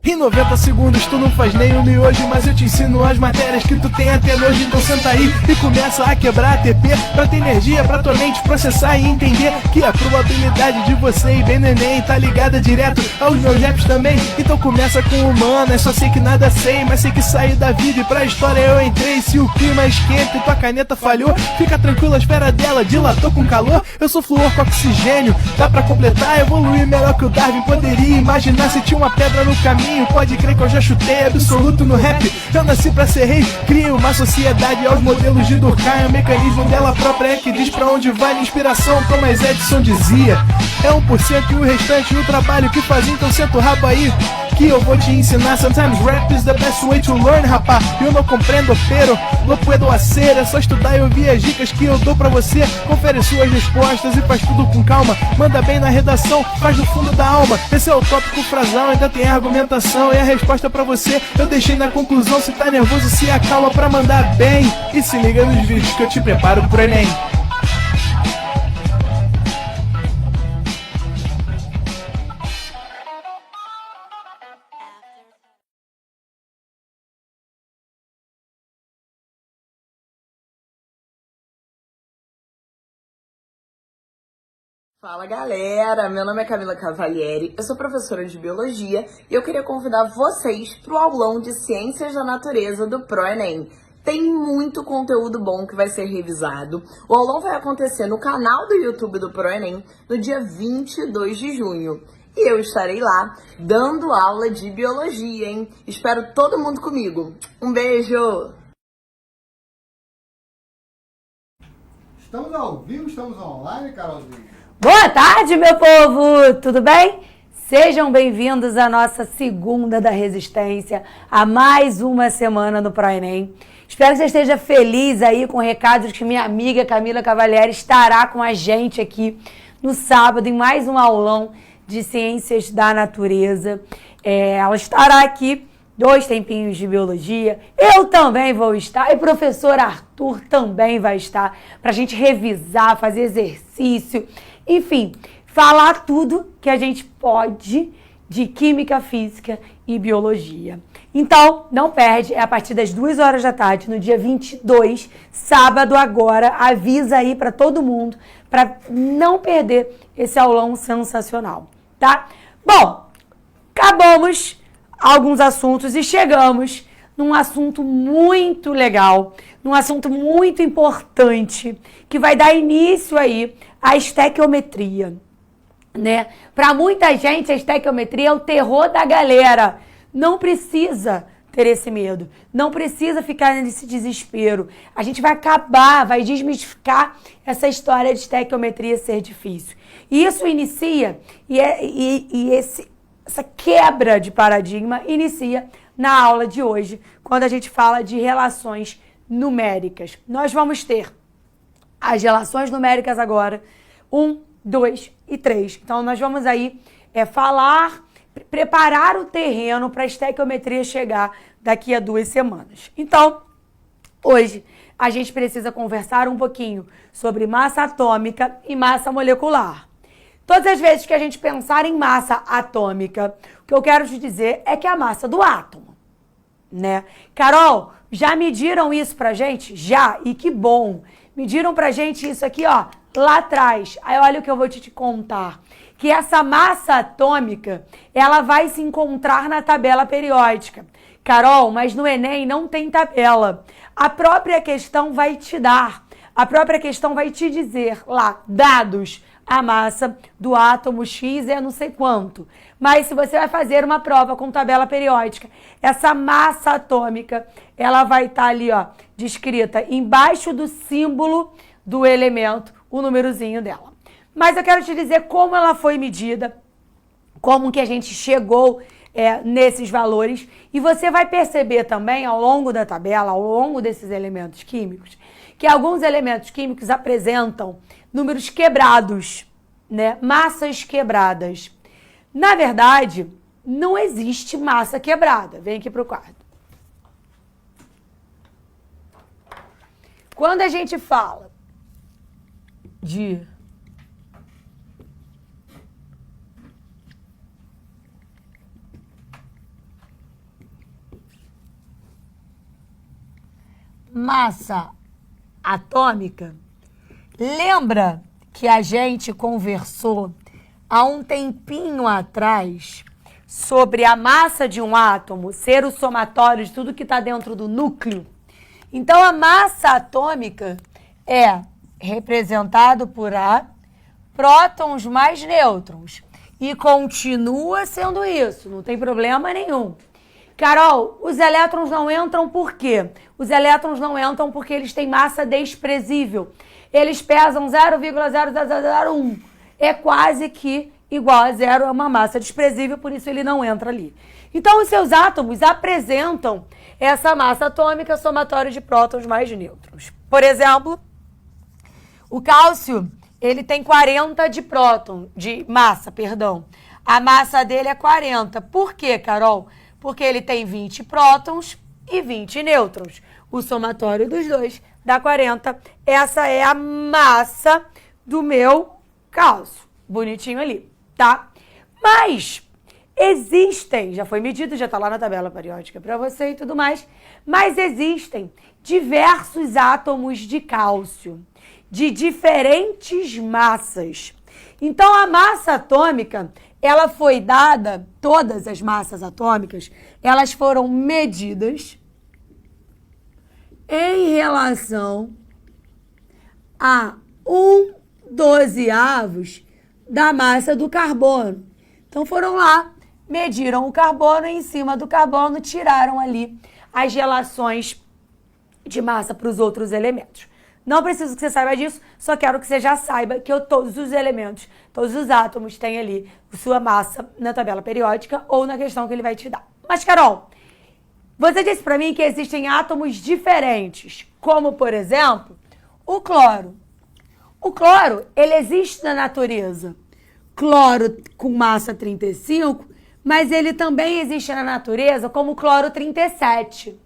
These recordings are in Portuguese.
Em 90 segundos tu não faz nem um miojo, mas eu te ensino as matérias que tu tem até nojo. Então senta aí e começa a quebrar a TP pra ter energia pra tua mente processar e entender que a probabilidade de você ir bem no Enem tá ligada direto aos meus raps também. Então começa com humanas, só sei que nada sei, mas sei que saí da vida e pra história eu entrei. Se o clima esquenta e tua caneta falhou, fica tranquilo, a esfera dela dilatou com calor. Eu sou flúor com oxigênio, dá pra completar, evoluir melhor que o Darwin poderia imaginar se tinha uma pedra no caminho. Pode crer que eu já chutei absoluto no rap. Eu nasci pra ser rei, cria uma sociedade aos modelos de Durkheim. O mecanismo dela própria é que diz pra onde vai a inspiração. Thomas Edison dizia: é 1% e o restante o trabalho que faz. Então senta o rabo aí que eu vou te ensinar. Sometimes rap is the best way to learn, rapá. Eu não compreendo, pero não puedo hacer. É só estudar e ouvir as dicas que eu dou pra você. Confere suas respostas e faz tudo com calma. Manda bem na redação, faz do fundo da alma. Esse é o tópico frasal, ainda tem argumentação. E a resposta pra você eu deixei na conclusão. Se tá nervoso, se acalma pra mandar bem. E se liga nos vídeos que eu te preparo pro Enem. Fala galera, meu nome é Camila Cavalieri, eu sou professora de Biologia e eu queria convidar vocês para o aulão de Ciências da Natureza do ProEnem. Tem muito conteúdo bom que vai ser revisado. O aulão vai acontecer no canal do YouTube do ProEnem no dia 22 de junho. E eu estarei lá dando aula de Biologia, hein? Espero todo mundo comigo. Um beijo! Estamos ao vivo, estamos online, Carolzinha? Boa tarde, meu povo! Tudo bem? Sejam bem-vindos à nossa segunda da Resistência, a mais uma semana no ProEnem. Espero que você esteja feliz aí com recados que minha amiga Camila Cavalieri estará com a gente aqui no sábado em mais um aulão de Ciências da Natureza. Ela estará aqui 2 tempinhos de Biologia, eu também vou estar, e o professor Arthur também vai estar, para a gente revisar, fazer exercício, enfim, falar tudo que a gente pode de Química, Física e Biologia. Então, não perde, é a partir das 2 horas da tarde, no dia 22, sábado agora, avisa aí para todo mundo, para não perder esse aulão sensacional, tá? Bom, acabamos alguns assuntos e chegamos num assunto muito legal, num assunto muito importante, que vai dar início aí à estequiometria, né? Para muita gente, a estequiometria é o terror da galera. Não precisa ter esse medo, não precisa ficar nesse desespero. A gente vai acabar, vai desmistificar essa história de estequiometria ser difícil. E isso inicia, essa quebra de paradigma inicia na aula de hoje, quando a gente fala de relações numéricas. Nós vamos ter as relações numéricas agora, 1, 2 e 3. Então, nós vamos aí preparar o terreno para a estequiometria chegar daqui a 2 semanas. Então, hoje, a gente precisa conversar um pouquinho sobre massa atômica e massa molecular. Todas as vezes que a gente pensar em massa atômica, o que eu quero te dizer é que é a massa do átomo, né? Carol, já mediram isso pra gente? Já, e que bom. Mediram pra gente isso aqui, ó, lá atrás. Aí olha o que eu vou te contar. Que essa massa atômica, ela vai se encontrar na tabela periódica. Carol, mas no Enem não tem tabela. A própria questão vai te dar, a própria questão vai te dizer lá, dados, a massa do átomo X é não sei quanto. Mas se você vai fazer uma prova com tabela periódica, essa massa atômica, ela vai estar ali, ó, descrita embaixo do símbolo do elemento, o númerozinho dela. Mas eu quero te dizer como ela foi medida, como que a gente chegou nesses valores. E você vai perceber também, ao longo da tabela, ao longo desses elementos químicos, que alguns elementos químicos apresentam números quebrados, né? Massas quebradas. Na verdade, não existe massa quebrada. Vem aqui para o quadro. quando a gente fala de massa atômica, lembra que a gente conversou há um tempinho atrás sobre a massa de um átomo ser o somatório de tudo que está dentro do núcleo? Então, a massa atômica é representado por A, prótons mais nêutrons. E continua sendo isso, não tem problema nenhum. Carol, os elétrons não entram por quê? Os elétrons não entram porque eles têm massa desprezível. Eles pesam 0,0001. É quase que igual a zero, é uma massa desprezível, por isso ele não entra ali. Então, os seus átomos apresentam essa massa atômica somatória de prótons mais nêutrons. Por exemplo, o cálcio, ele tem 40 de próton, de massa, perdão. A massa dele é 40. Por quê, Carol? Porque ele tem 20 prótons e 20 nêutrons. O somatório dos dois dá 40. Essa é a massa do meu cálcio. Bonitinho ali, tá? Mas existem, já foi medido, já está lá na tabela periódica para você e tudo mais, mas existem diversos átomos de cálcio, de diferentes massas. Então, a massa atômica, ela foi dada, todas as massas atômicas, elas foram medidas em relação a 1/12 da massa do carbono. Então, foram lá, mediram o carbono e em cima do carbono tiraram ali as relações de massa para os outros elementos. Não preciso que você saiba disso, só quero que você já saiba que todos os elementos, todos os átomos têm ali sua massa na tabela periódica ou na questão que ele vai te dar. Mas, Carol, você disse para mim que existem átomos diferentes, como, por exemplo, o cloro. O cloro, ele existe na natureza. Cloro com massa 35, mas ele também existe na natureza como cloro 37.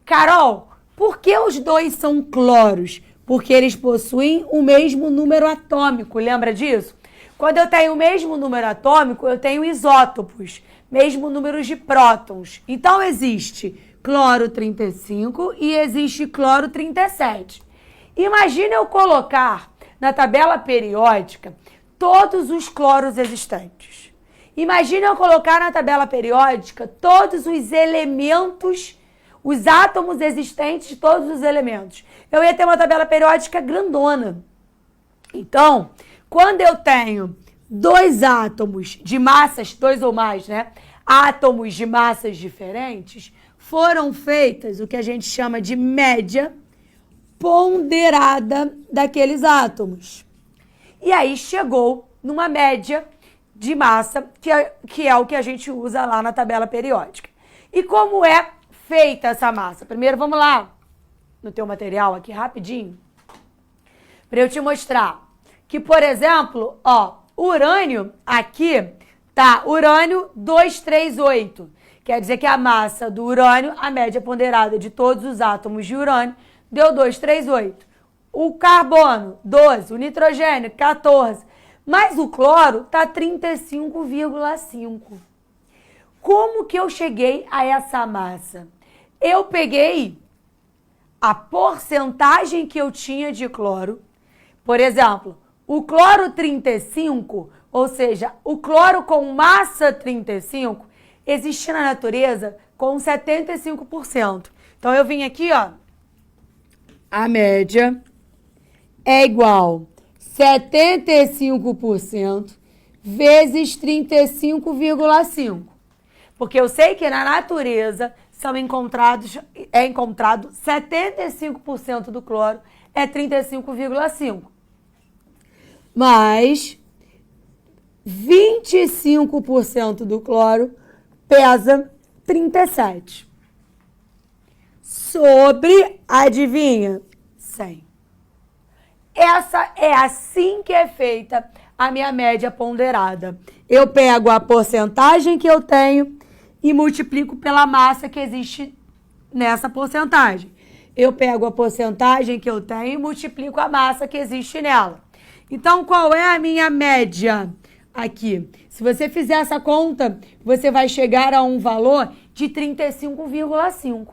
Carol, por que os dois são cloros? Porque eles possuem o mesmo número atômico, lembra disso? Quando eu tenho o mesmo número atômico, eu tenho isótopos, mesmo número de prótons. Então, existe cloro 35 e existe cloro 37. Imagina eu colocar na tabela periódica todos os cloros existentes. Imagina eu colocar na tabela periódica todos os elementos, os átomos existentes de todos os elementos. Eu ia ter uma tabela periódica grandona. Então, quando eu tenho dois átomos de massas, dois ou mais, né? Átomos de massas diferentes, foram feitas o que a gente chama de média ponderada daqueles átomos. E aí chegou numa média de massa, que é o que a gente usa lá na tabela periódica. E como é feita essa massa? Primeiro, vamos lá no teu material aqui rapidinho, para eu te mostrar que, por exemplo, ó, urânio aqui tá urânio 238. Quer dizer que a massa do urânio, a média ponderada de todos os átomos de urânio, deu 238. O carbono, 12. O nitrogênio, 14. Mas o cloro tá 35,5. Como que eu cheguei a essa massa? Eu peguei a porcentagem que eu tinha de cloro. Por exemplo, o cloro 35, ou seja, o cloro com massa 35, existe na natureza com 75%. Então, eu vim aqui, ó, a média é igual 75% vezes 35,5%. Porque eu sei que na natureza é encontrado 75% do cloro, é 35,5%. Mas 25% do cloro pesa 37. Sobre, adivinha? 100. Essa é assim que é feita a minha média ponderada. Eu pego a porcentagem que eu tenho e multiplico pela massa que existe nessa porcentagem. eu pego a porcentagem que eu tenho e multiplico a massa que existe nela. Então, qual é a minha média aqui? Se você fizer essa conta, você vai chegar a um valor de 35,5.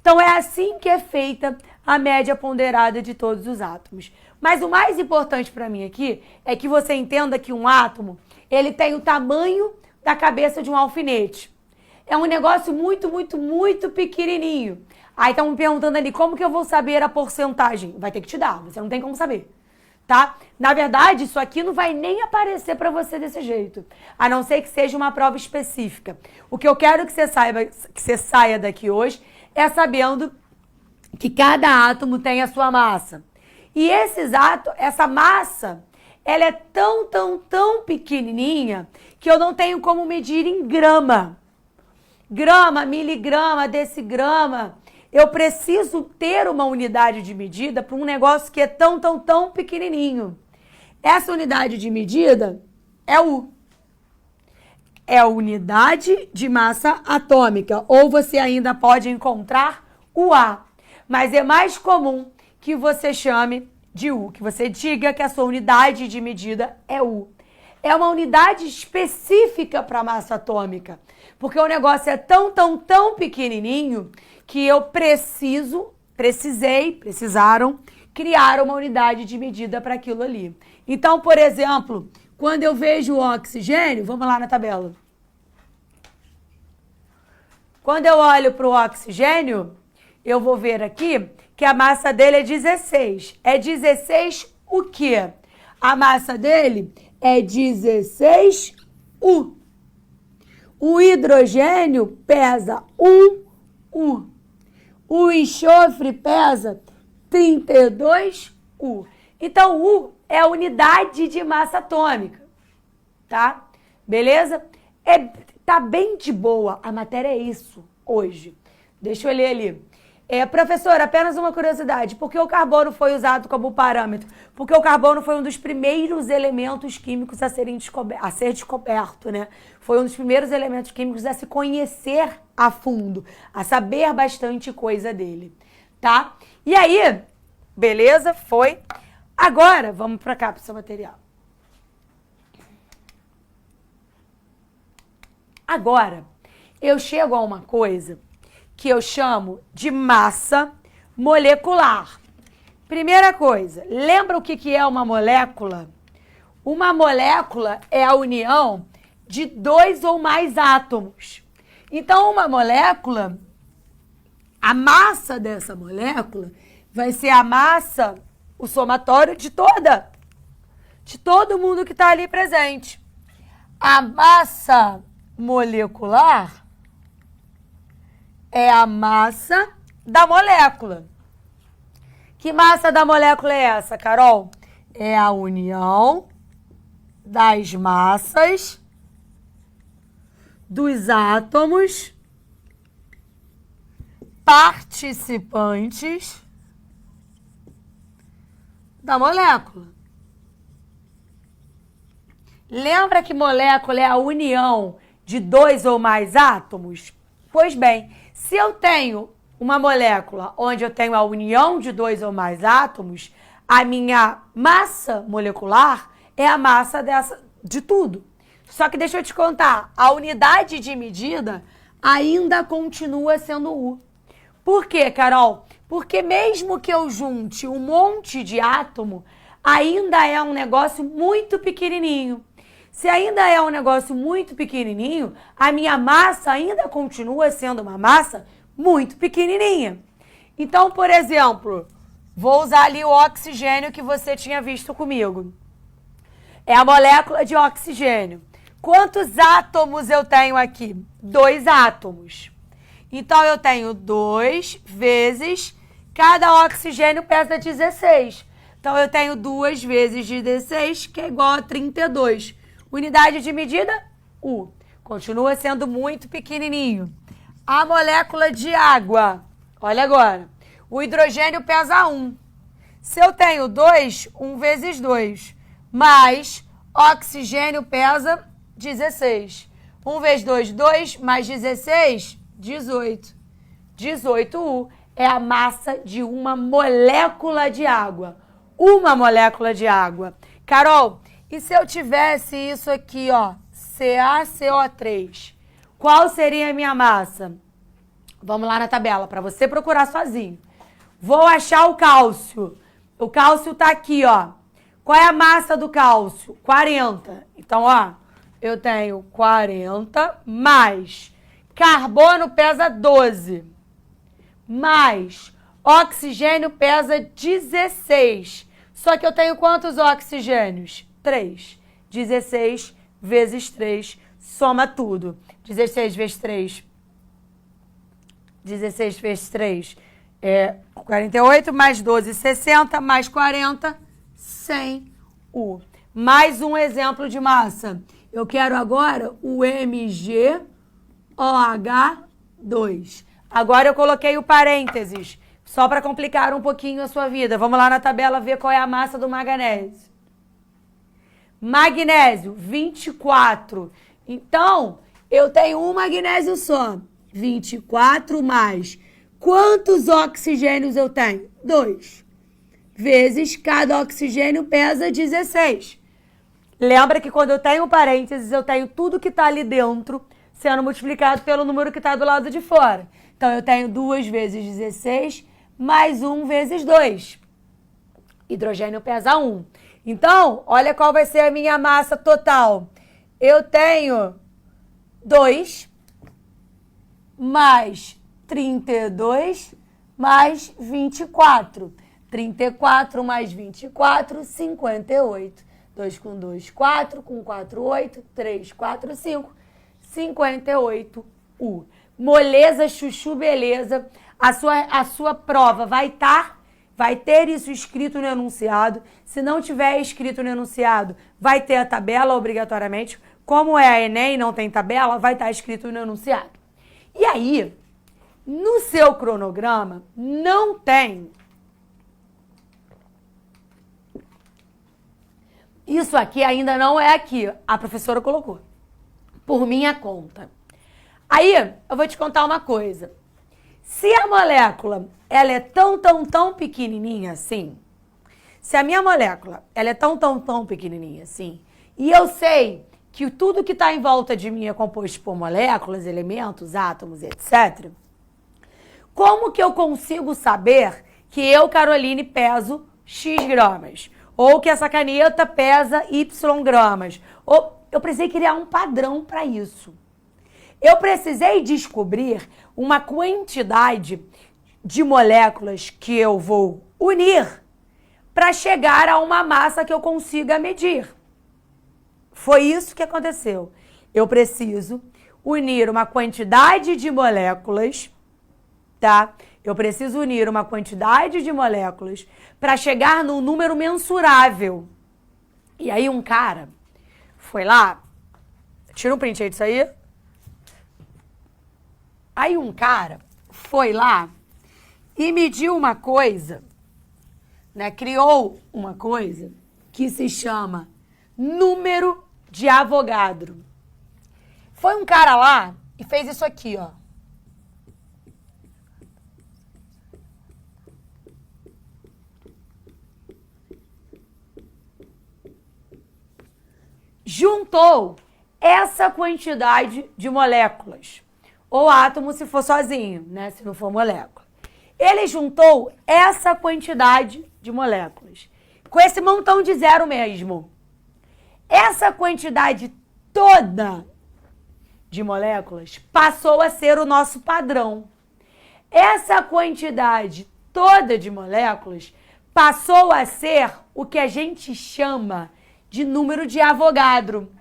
Então, é assim que é feita a média ponderada de todos os átomos. Mas o mais importante para mim aqui é que você entenda que um átomo, ele tem o tamanho da cabeça de um alfinete. É um negócio muito, muito, muito pequenininho. Aí estão me perguntando ali, como que eu vou saber a porcentagem? Vai ter que te dar, você não tem como saber, tá? Na verdade, isso aqui não vai nem aparecer para você desse jeito, a não ser que seja uma prova específica. O que eu quero que você saiba, que você saia daqui hoje, é sabendo que cada átomo tem a sua massa. E essa massa, ela é tão, tão, tão pequenininha que eu não tenho como medir em grama. Grama, miligrama, decigrama. Eu preciso ter uma unidade de medida para um negócio que é tão, tão, tão pequenininho. Essa unidade de medida é U. É a unidade de massa atômica. Ou você ainda pode encontrar o A. Mas é mais comum que você chame de U, que você diga que a sua unidade de medida é U. É uma unidade específica para a massa atômica, porque o negócio é tão, tão, tão pequenininho que eu precisaram criar uma unidade de medida para aquilo ali. Então, por exemplo, quando eu vejo o oxigênio, vamos lá na tabela. Quando eu olho para o oxigênio, eu vou ver aqui que a massa dele é 16. É 16 o quê? A massa dele é 16 U. O hidrogênio pesa 1 U. O enxofre pesa 32 U. Então, U é a unidade de massa atômica, tá? Beleza? Tá bem de boa. A matéria é isso hoje. Deixa eu ler ali. Professor, apenas uma curiosidade. Por que o carbono foi usado como parâmetro? Porque o carbono foi um dos primeiros elementos químicos a ser descoberto, né? Foi um dos primeiros elementos químicos a se conhecer a fundo, a saber bastante coisa dele, tá? E aí, beleza? Foi. Agora, vamos para cá, para o seu material. Agora, eu chego a uma coisa que eu chamo de massa molecular. Primeira coisa, lembra o que é uma molécula? Uma molécula é a união de 2 ou mais átomos. Então, uma molécula, a massa dessa molécula vai ser a massa, o somatório de todo mundo que está ali presente. A massa molecular é a massa da molécula. Que massa da molécula é essa, Carol? É a união das massas dos átomos participantes da molécula. Lembra que molécula é a união de 2 ou mais átomos? Pois bem, se eu tenho uma molécula onde eu tenho a união de 2 ou mais átomos, a minha massa molecular é a massa de tudo. Só que deixa eu te contar, a unidade de medida ainda continua sendo U. Por quê, Carol? Porque mesmo que eu junte um monte de átomo, ainda é um negócio muito pequenininho. Se ainda é um negócio muito pequenininho, a minha massa ainda continua sendo uma massa muito pequenininha. Então, por exemplo, vou usar ali o oxigênio que você tinha visto comigo. É a molécula de oxigênio. Quantos átomos eu tenho aqui? 2 átomos. Então, eu tenho 2 vezes, cada oxigênio pesa 16. Então, eu tenho 2 vezes 16, que é igual a 32. Unidade de medida? U. Continua sendo muito pequenininho. A molécula de água, olha agora, o hidrogênio pesa 1. Se eu tenho 2, 1 vezes 2, mais oxigênio pesa 16. 1 vezes 2, 2, mais 16, 18. 18U é a massa de uma molécula de água. Uma molécula de água. Carol, e se eu tivesse isso aqui, ó, CaCO3, qual seria a minha massa? Vamos lá na tabela, para você procurar sozinho. Vou achar o cálcio. O cálcio tá aqui, ó. Qual é a massa do cálcio? 40. Então, ó, eu tenho 40 mais carbono pesa 12, mais oxigênio pesa 16. Só que eu tenho quantos oxigênios? 3. 16 vezes 3, soma tudo. 16 vezes 3. 16 vezes 3 é 48, mais 12, 60, mais 40, 100 U. Mais um exemplo de massa. Eu quero agora o MgOH2. Agora eu coloquei o parênteses, só para complicar um pouquinho a sua vida. Vamos lá na tabela ver qual é a massa do magnésio. Magnésio, 24. Então, eu tenho um magnésio só. 24 mais. Quantos oxigênios eu tenho? 2. Vezes cada oxigênio pesa 16. Lembra que quando eu tenho parênteses, eu tenho tudo que está ali dentro sendo multiplicado pelo número que está do lado de fora. Então, eu tenho 2 vezes 16 mais 1 vezes 2. Hidrogênio pesa 1. Então, olha qual vai ser a minha massa total. Eu tenho 2 mais 32 mais 24. 34 mais 24, 58. 2 com 2, 4. Com 4, 8. 3, 4, 5. 58 U. Moleza, chuchu, beleza. A sua prova vai ter isso escrito no enunciado. Se não tiver escrito no enunciado, vai ter a tabela obrigatoriamente. Como é a Enem, não tem tabela, vai estar escrito no enunciado. E aí, no seu cronograma, não tem isso aqui, ainda não é aqui. A professora colocou. Por minha conta. Aí, eu vou te contar uma coisa. Se a molécula, ela é tão pequenininha assim, se a minha molécula, ela é tão pequenininha assim, e eu sei que tudo que está em volta de mim é composto por moléculas, elementos, átomos, etc., como que eu consigo saber que eu, Caroline, peso X gramas? Ou que essa caneta pesa Y gramas? Ou eu precisei criar um padrão para isso. Eu precisei descobrir uma quantidade de moléculas que eu vou unir para chegar a uma massa que eu consiga medir. Foi isso que aconteceu. Eu preciso unir uma quantidade de moléculas, tá? Eu preciso unir uma quantidade de moléculas para chegar num número mensurável. E aí um cara foi lá, tira um print aí disso aí. Aí um cara foi lá e mediu uma coisa, né? Criou uma coisa que se chama número de Avogadro. Foi um cara lá e fez isso aqui, ó. Juntou essa quantidade de moléculas. Ou átomo se for sozinho, né? Se não for molécula. Ele juntou essa quantidade de moléculas. Com esse montão de zero mesmo. Essa quantidade toda de moléculas passou a ser o nosso padrão. Essa quantidade toda de moléculas passou a ser o que a gente chama de número de Avogadro.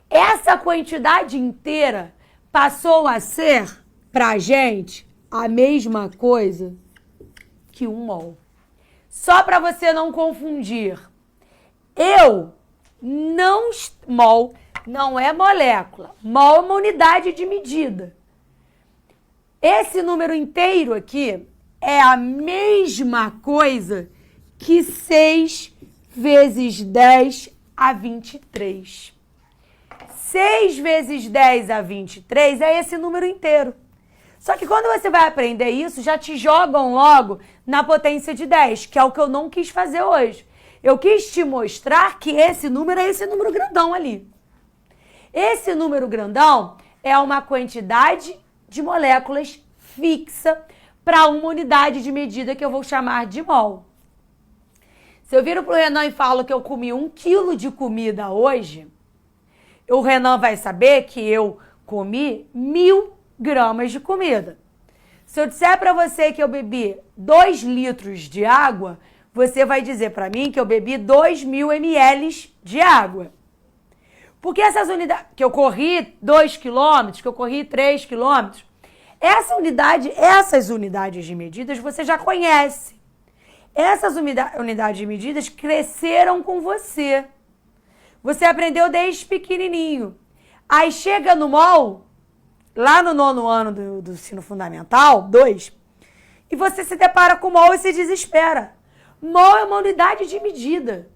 Essa quantidade inteira passou a ser, pra gente, a mesma coisa que 1 mol. Só para você não confundir. Mol não é molécula. Mol é uma unidade de medida. Esse número inteiro aqui é a mesma coisa que 6 vezes 10 a 23. 6 vezes 10 a 23 é esse número inteiro. Só que quando você vai aprender isso, já te jogam logo na potência de 10, que é o que eu não quis fazer hoje. Eu quis te mostrar que esse número é esse número grandão ali. Esse número grandão é uma quantidade de moléculas fixa para uma unidade de medida que eu vou chamar de mol. Se eu viro para o Renan e falo que eu comi 1 quilo de comida hoje, o Renan vai saber que eu comi 1000 gramas de comida. Se eu disser para você que eu bebi 2 litros de água, você vai dizer para mim que eu bebi 2.000 ml de água. Porque essas unidades, que eu corri 2 quilômetros, que eu corri 3 quilômetros, essas unidades de medidas você já conhece. Essas unidades de medidas cresceram com você. Você aprendeu desde pequenininho. Aí chega no mol, lá no 9º ano do ensino fundamental, 2, e você se depara com mol e se desespera. Mol é uma unidade de medida.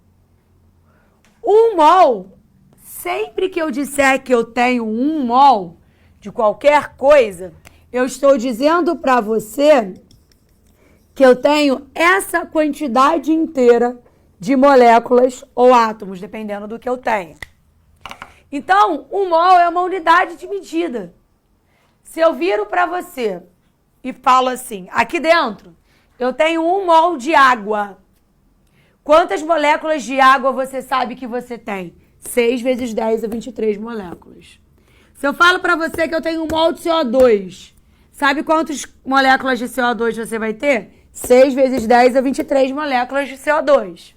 Um mol, sempre que eu disser que eu tenho 1 mol de qualquer coisa, eu estou dizendo para você que eu tenho essa quantidade inteira de moléculas ou átomos, dependendo do que eu tenho. Então, 1 mol é uma unidade de medida. Se eu viro para você e falo assim, aqui dentro, eu tenho 1 mol de água. Quantas moléculas de água você sabe que você tem? 6 vezes 10 é 23 moléculas. Se eu falo para você que eu tenho 1 mol de CO2, sabe quantas moléculas de CO2 você vai ter? 6 vezes 10 é 23 moléculas de CO2.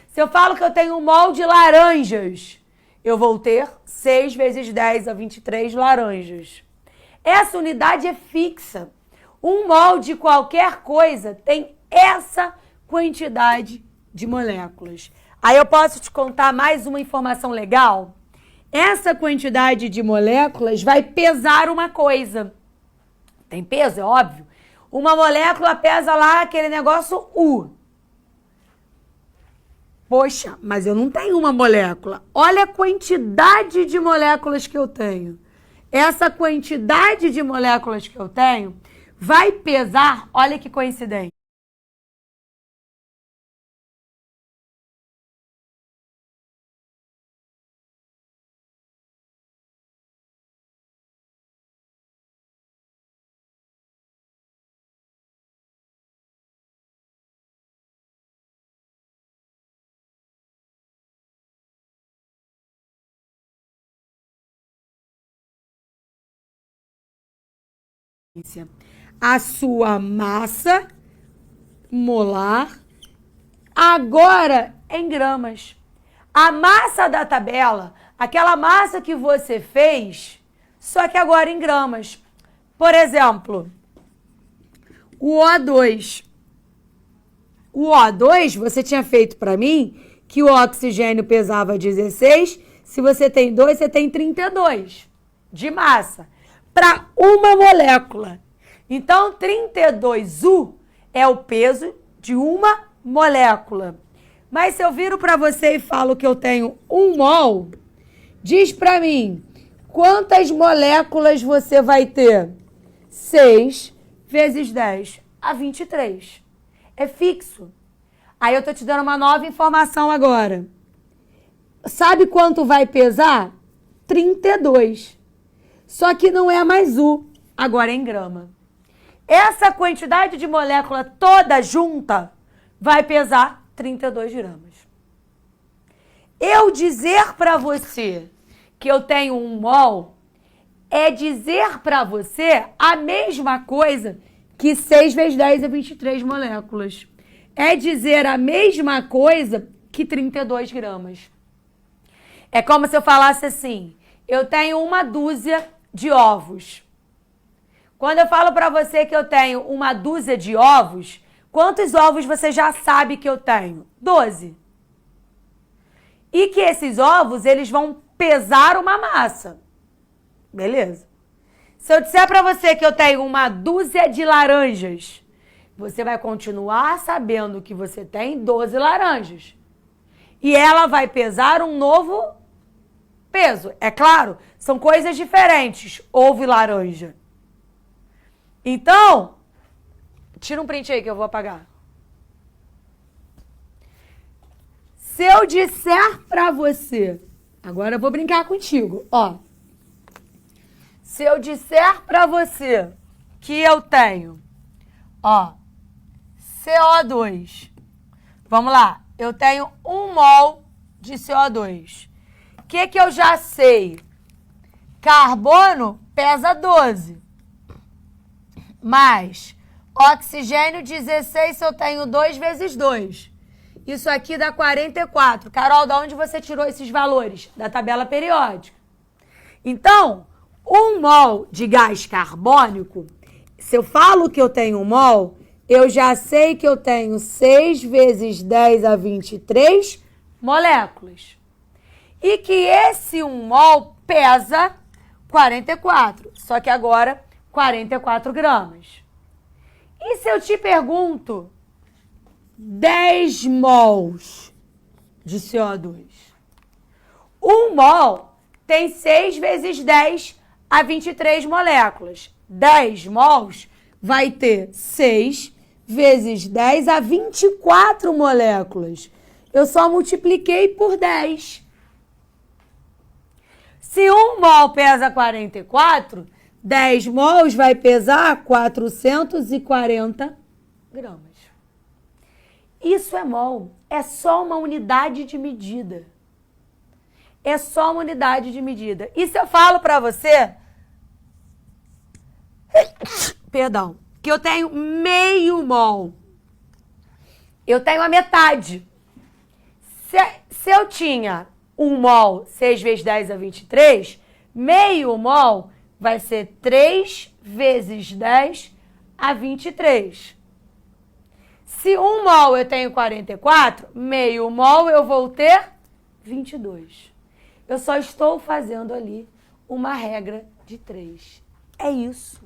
Se eu falo que eu tenho 1 mol de laranjas, eu vou ter 6 vezes 10 a 23 laranjas. Essa unidade é fixa. 1 mol de qualquer coisa tem essa quantidade de moléculas. Aí eu posso te contar mais uma informação legal? Essa quantidade de moléculas vai pesar uma coisa. Tem peso, é óbvio. Uma molécula pesa lá aquele negócio U. Poxa, mas eu não tenho uma molécula. Olha a quantidade de moléculas que eu tenho. Essa quantidade de moléculas que eu tenho vai pesar, olha que coincidência. A sua massa molar agora em gramas. A massa da tabela, aquela massa que você fez, só que agora em gramas. Por exemplo, o O2. O O2, você tinha feito para mim que o oxigênio pesava 16, se você tem 2, você tem 32 de massa para uma molécula. Então, 32U é o peso de uma molécula. Mas se eu viro para você e falo que eu tenho 1 mol, diz para mim, quantas moléculas você vai ter? 6 vezes 10 a 23. É fixo. Aí eu tô te dando uma nova informação agora. Sabe quanto vai pesar? 32. Só que não é mais U, agora é em grama. Essa quantidade de molécula toda junta vai pesar 32 gramas. Eu dizer para você que eu tenho 1 mol é dizer para você a mesma coisa que 6 vezes 10 é 23 moléculas. É dizer a mesma coisa que 32 gramas. É como se eu falasse assim, eu tenho 1 dúzia de ovos. Quando eu falo para você que eu tenho 1 dúzia de ovos, quantos ovos você já sabe que eu tenho? 12. E que esses ovos, eles vão pesar uma massa. Beleza? Se eu disser para você que eu tenho 1 dúzia de laranjas, você vai continuar sabendo que você tem 12 laranjas. E ela vai pesar um novo peso. É claro, são coisas diferentes, ovo e laranja. Então, tira um print aí que eu vou apagar. Se eu disser pra você, agora eu vou brincar contigo, ó. Se eu disser pra você que eu tenho, ó, CO2. Vamos lá, eu tenho 1 mol de CO2. O que eu já sei? Carbono pesa 12. Mais oxigênio 16, se eu tenho 2 vezes 2. Isso aqui dá 44. Carol, de onde você tirou esses valores? Da tabela periódica. Então, 1 mol de gás carbônico, se eu falo que eu tenho 1 mol, eu já sei que eu tenho 6 vezes 10 a 23 moléculas. E que esse 1 mol pesa 44. Só que agora 44 gramas. E se eu te pergunto 10 mols de CO2? 1 mol tem 6 vezes 10 a 23 moléculas. 10 mols vai ter 6 vezes 10 a 24 moléculas. Eu só multipliquei por 10. Se 1 mol pesa 44, 10 mols vai pesar 440 gramas. Isso é mol. É só uma unidade de medida. É só uma unidade de medida. E se eu falo para você, perdão, que eu tenho meio mol, eu tenho a metade. Se eu tinha 1 mol, 6 vezes 10 a 23, meio mol vai ser 3 vezes 10 a 23. Se 1 mol eu tenho 44, meio mol eu vou ter 22. Eu só estou fazendo ali uma regra de 3. É isso.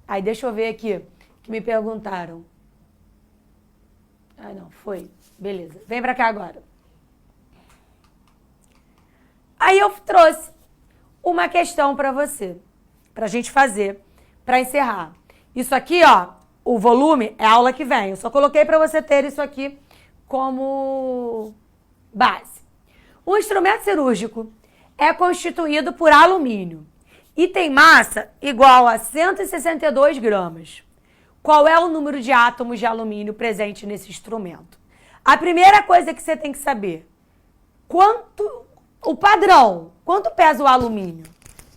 Aí deixa eu ver aqui, que me perguntaram. Ah, não, foi. Beleza. Vem pra cá agora. Aí eu trouxe uma questão pra você, pra gente fazer, pra encerrar. Isso aqui, ó, o volume é a aula que vem. Eu só coloquei pra você ter isso aqui como base. O instrumento cirúrgico é constituído por alumínio e tem massa igual a 162 gramas. Qual é o número de átomos de alumínio presente nesse instrumento? A primeira coisa que você tem que saber, o padrão, quanto pesa o alumínio?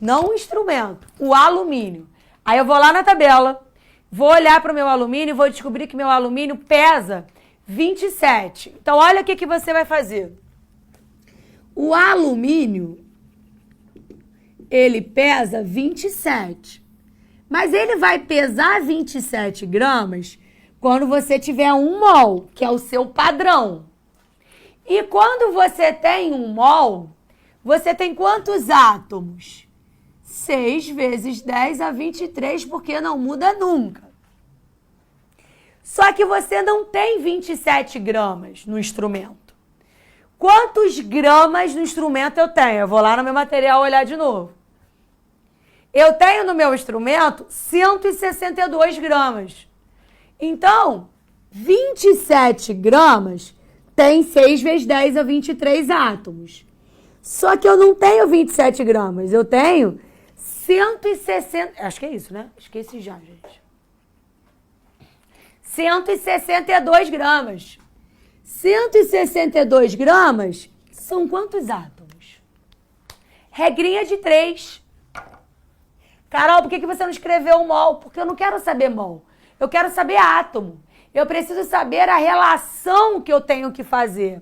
Não o instrumento, o alumínio. Aí eu vou lá na tabela, vou olhar para o meu alumínio e vou descobrir que meu alumínio pesa 27. Então olha o que você vai fazer. O alumínio, ele pesa 27. Mas ele vai pesar 27 gramas quando você tiver 1 mol, que é o seu padrão. E quando você tem 1 mol, você tem quantos átomos? 6 vezes 10 a 23, porque não muda nunca. Só que você não tem 27 gramas no instrumento. Quantos gramas no instrumento eu tenho? Eu vou lá no meu material olhar de novo. Eu tenho no meu instrumento 162 gramas. Então, 27 gramas tem 6 vezes 10 a 23 átomos. Só que eu não tenho 27 gramas, eu tenho 160... Acho que é isso, né? Esqueci já, gente. 162 gramas. 162 gramas são quantos átomos? Regrinha de 3. Carol, por que você não escreveu mol? Porque eu não quero saber mol. Eu quero saber átomo. Eu preciso saber a relação que eu tenho que fazer.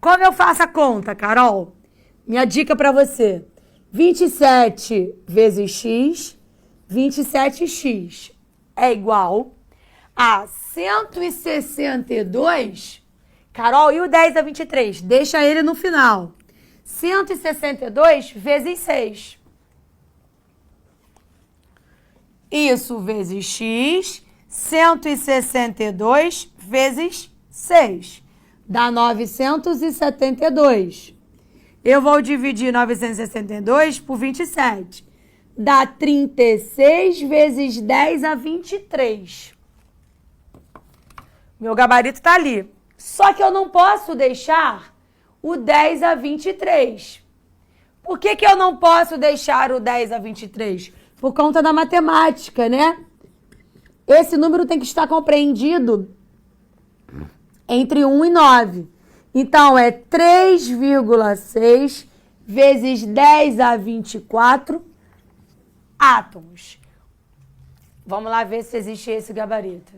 Como eu faço a conta, Carol? Minha dica para você. 27 vezes x, 27x é igual a 162. Carol, e o 10 a 23? Deixa ele no final. 162 vezes 6. Isso vezes x, 162 vezes 6. Dá 972. Eu vou dividir 962 por 27. dá 36 vezes 10 a 23. Meu gabarito tá ali. Só que eu não posso deixar o 10 a 23. Por que eu não posso deixar o 10 a 23? Por conta da matemática, né? Esse número tem que estar compreendido entre 1 e 9. Então, é 3,6 vezes 10 a 24 átomos. Vamos lá ver se existe esse gabarito.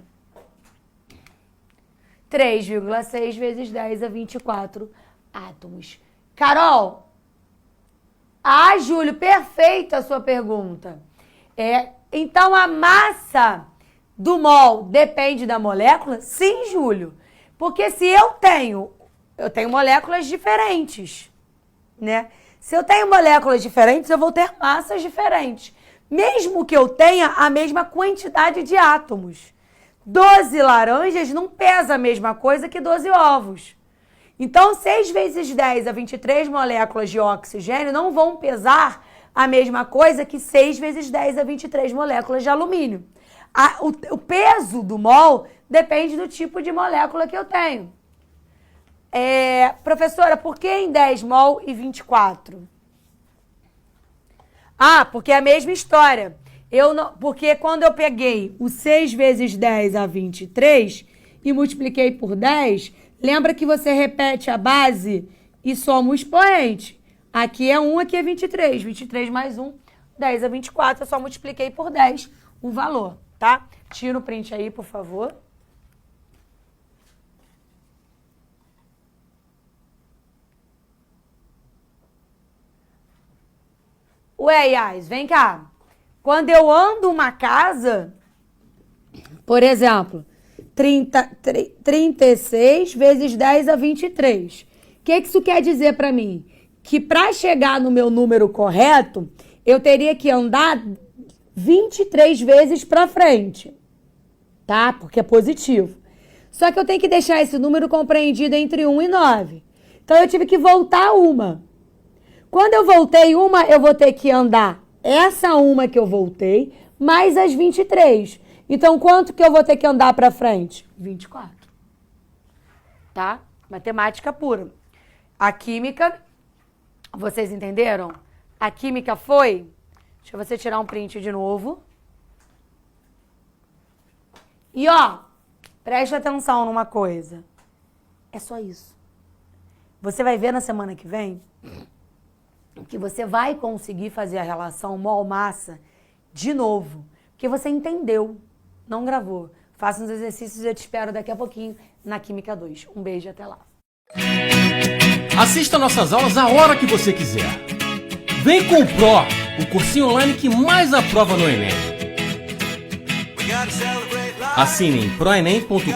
3,6 vezes 10 a 24 átomos. Carol! Ah, Júlio, perfeita a sua pergunta. Então, a massa do mol depende da molécula? Sim, Júlio. Porque se eu tenho moléculas diferentes, né? Se eu tenho moléculas diferentes, eu vou ter massas diferentes. Mesmo que eu tenha a mesma quantidade de átomos. 12 laranjas não pesa a mesma coisa que 12 ovos. Então, 6 vezes 10 a 23 moléculas de oxigênio não vão pesar a mesma coisa que 6 vezes 10 a 23 moléculas de alumínio. O peso do mol depende do tipo de molécula que eu tenho. Professora, por que em 10 mol e 24? Porque é a mesma história. Porque quando eu peguei o 6 vezes 10 a 23 e multipliquei por 10, lembra que você repete a base e soma o expoente. Aqui é 1, aqui é 23. 23 mais 1, 10 a 24. Eu só multipliquei por 10 o valor, tá? Tira o print aí, por favor. Ué, Yas, vem cá. Quando eu ando uma casa, por exemplo, 36 vezes 10 a 23. O que isso quer dizer para mim? Que para chegar no meu número correto, eu teria que andar 23 vezes para frente, tá? Porque é positivo. Só que eu tenho que deixar esse número compreendido entre 1 e 9. Então, eu tive que voltar uma. Quando eu voltei uma, eu vou ter que andar essa uma que eu voltei, mais as 23. Então, quanto que eu vou ter que andar para frente? 24. Tá? Matemática pura. A química, vocês entenderam? A química foi... Deixa você tirar um print de novo. E, preste atenção numa coisa. É só isso. Você vai ver na semana que vem que você vai conseguir fazer a relação mol-massa de novo. Porque você entendeu, não gravou. Faça uns exercícios e eu te espero daqui a pouquinho na Química 2. Um beijo e até lá. Assista nossas aulas a hora que você quiser. Vem com o Pro, o cursinho online que mais aprova no Enem. Assine em proenem.com.br.